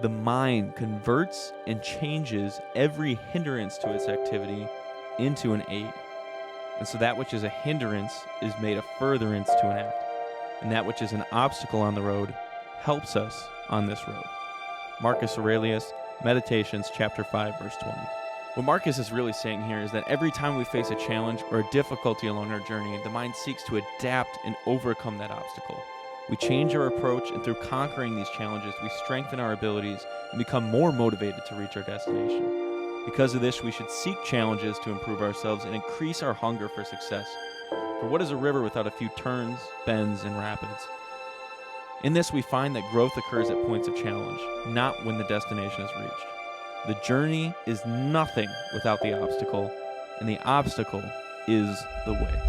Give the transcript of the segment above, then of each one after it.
the mind converts and changes every hindrance to its activity into an aid. And so that which is a hindrance is made a furtherance to an act. And that which is an obstacle on the road helps us on this road. Marcus Aurelius, Meditations, chapter 5, verse 20. What Marcus is really saying here is that every time we face a challenge or a difficulty along our journey, the mind seeks to adapt and overcome that obstacle. We change our approach, and through conquering these challenges, we strengthen our abilities and become more motivated to reach our destination. Because of this, we should seek challenges to improve ourselves and increase our hunger for success. For what is a river without a few turns, bends, and rapids? In this, we find that growth occurs at points of challenge, not when the destination is reached. The journey is nothing without the obstacle, and the obstacle is the way.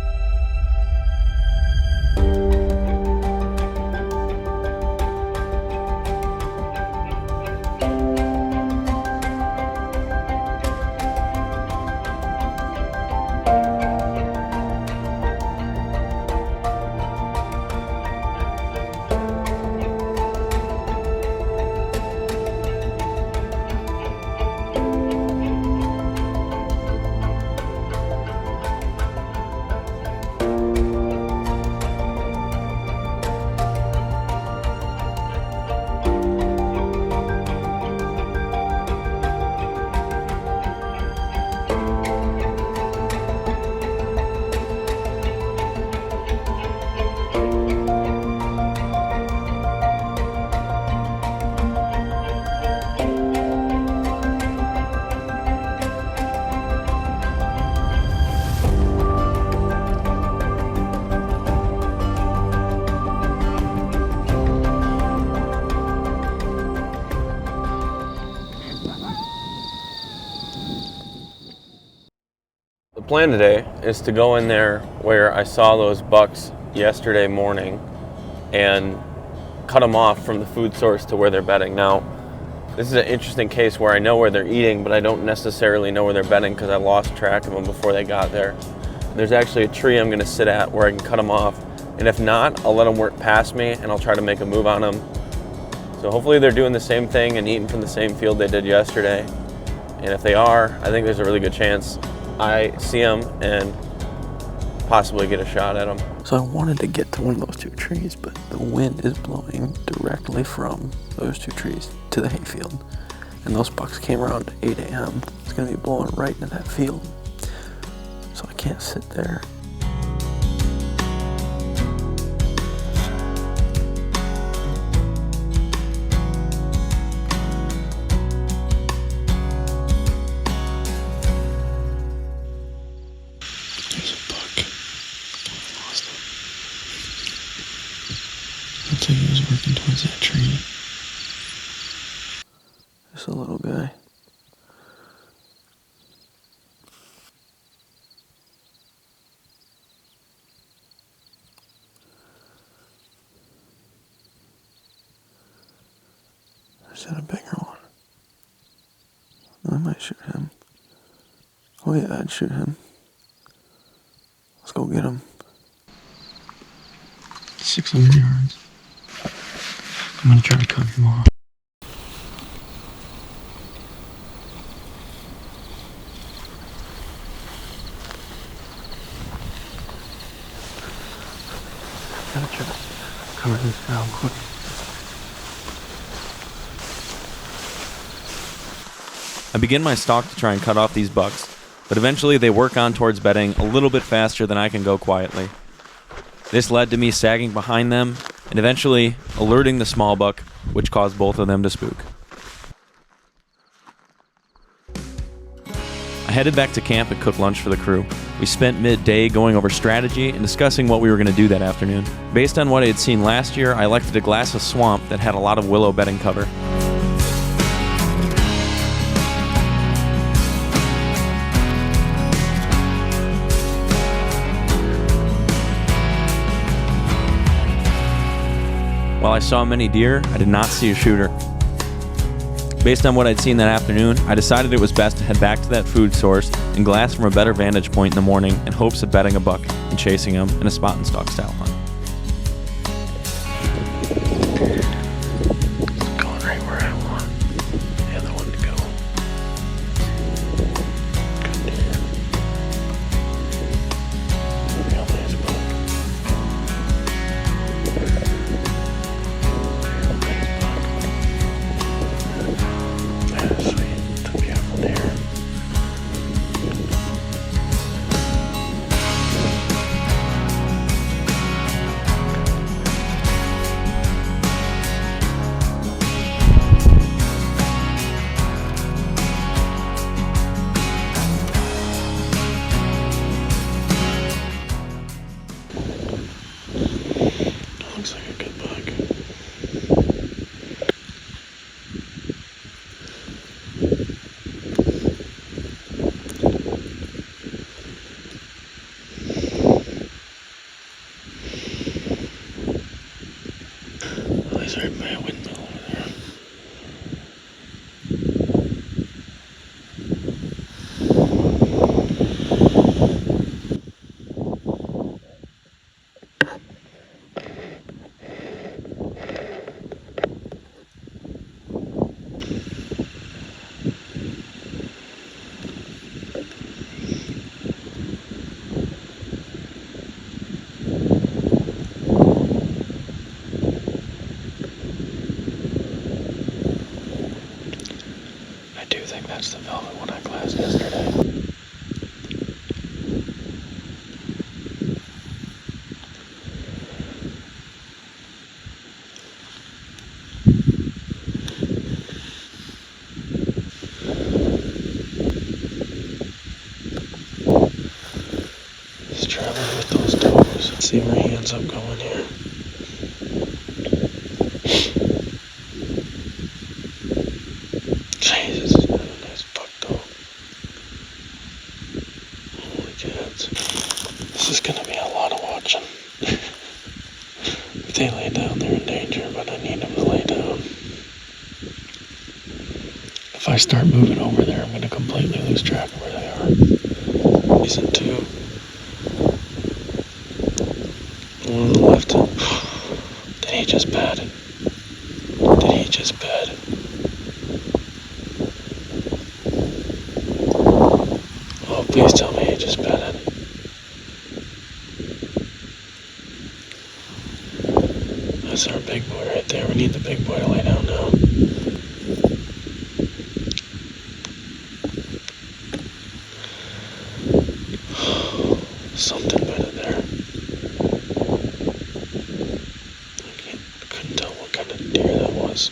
The plan today is to go in there where I saw those bucks yesterday morning and cut them off from the food source to where they're bedding. Now, this is an interesting case where I know where they're eating, but I don't necessarily know where they're bedding because I lost track of them before they got there. There's actually a tree I'm going to sit at where I can cut them off, and if not, I'll let them work past me and I'll try to make a move on them. So hopefully they're doing the same thing and eating from the same field they did yesterday. And if they are, I think there's a really good chance I see them and possibly get a shot at them. So I wanted to get to one of those two trees, but the wind is blowing directly from those two trees to the hayfield. And those bucks came around 8 a.m. It's gonna be blowing right into that field. So I can't sit there. Looks like he was working towards that tree. Just a little guy. Is that a bigger one? I might shoot him. Oh yeah, I'd shoot him. Let's go get him. 600 yards. I'm gonna try to cut him off. Gotta try to cover this down quick. I begin my stalk to try and cut off these bucks, but eventually they work on towards bedding a little bit faster than I can go quietly. This led to me sagging behind them and eventually alerting the small buck, which caused both of them to spook. I headed back to camp and cooked lunch for the crew. We spent midday going over strategy and discussing what we were going to do that afternoon. Based on what I had seen last year, I elected a glass of swamp that had a lot of willow bedding cover. While I saw many deer, I did not see a shooter. Based on what I'd seen that afternoon, I decided it was best to head back to that food source and glass from a better vantage point in the morning in hopes of bedding a buck and chasing him in a spot and stalk style hunt. It's going right where I want. That's the velvet one I glassed yesterday. He's traveling with those toes. Let's see where he ends up going here. Jesus, this is a nice buck though. Holy cats. This is gonna be a lot of watching. If they lay down, they're in danger, but I need them to lay down. If I start moving over there, I'm gonna completely lose track of where they are. He's in two. One on the left. Did he just bed? Did he just bed? Oh, please tell me he just bedded. That's our big boy right there. We need the big boy to lay down now. Something bedded there. I couldn't tell what kind of deer that was.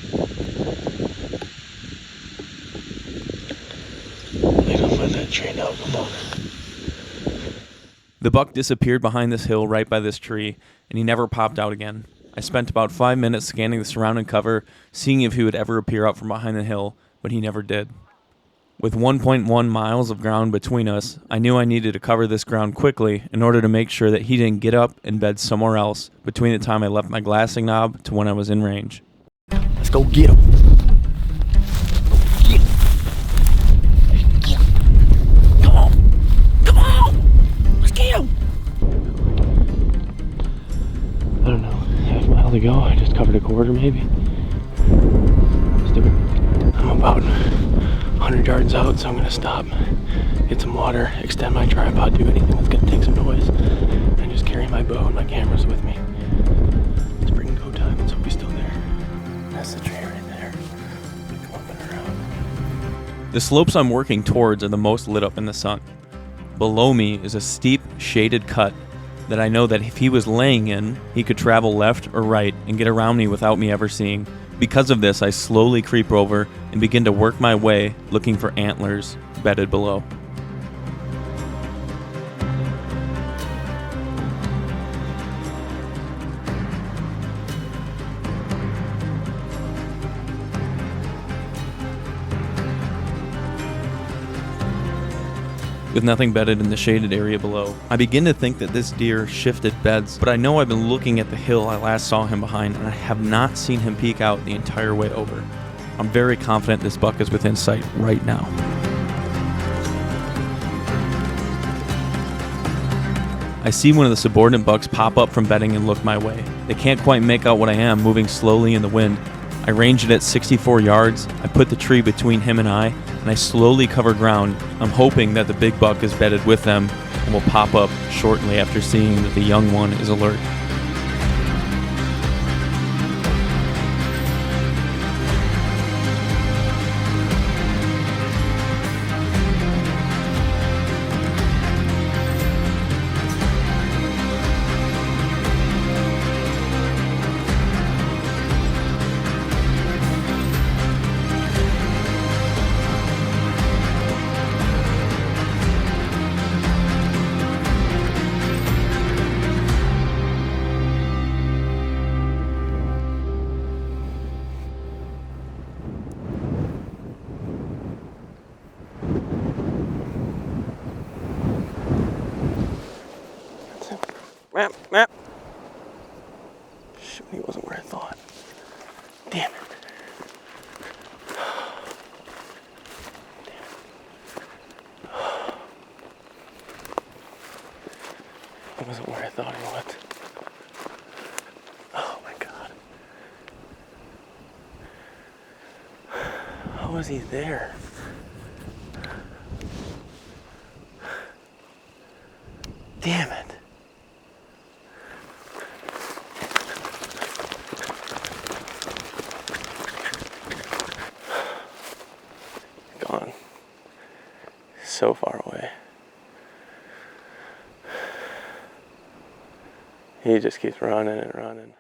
Lay down by that tree now, come on. The buck disappeared behind this hill right by this tree, and he never popped out again. I spent about 5 minutes scanning the surrounding cover, seeing if he would ever appear out from behind the hill, but he never did. With 1.1 miles of ground between us, I knew I needed to cover this ground quickly in order to make sure that he didn't get up and bed somewhere else between the time I left my glassing knob to when I was in range. Let's go get him. Come on. Come on. Let's get him. I don't know. Half mile to go. I just covered a quarter maybe. Let's do it. I'm about 100 yards out, so I'm going to stop, get some water, extend my tripod, do anything that's going to take some noise, and just carry my bow and my cameras with me. It's bring go time. Let's hope he's still there. That's the tree right there. Come up and around. The slopes I'm working towards are the most lit up in the sun. Below me is a steep, shaded cut that I know that if he was laying in, he could travel left or right and get around me without me ever seeing. Because of this, I slowly creep over and begin to work my way looking for antlers bedded below. With nothing bedded in the shaded area below, I begin to think that this deer shifted beds, but I know I've been looking at the hill I last saw him behind, and I have not seen him peek out the entire way over. I'm very confident this buck is within sight right now. I see one of the subordinate bucks pop up from bedding and look my way. They can't quite make out what I am, moving slowly in the wind. I range it at 64 yards, I put the tree between him and I slowly cover ground. I'm hoping that the big buck is bedded with them and will pop up shortly after seeing that the young one is alert. Map. Shoot, he wasn't where I thought. Damn it. He wasn't where I thought he was. Oh my god. How was he there? Damn it. Gone. so far away. He just keeps running and running.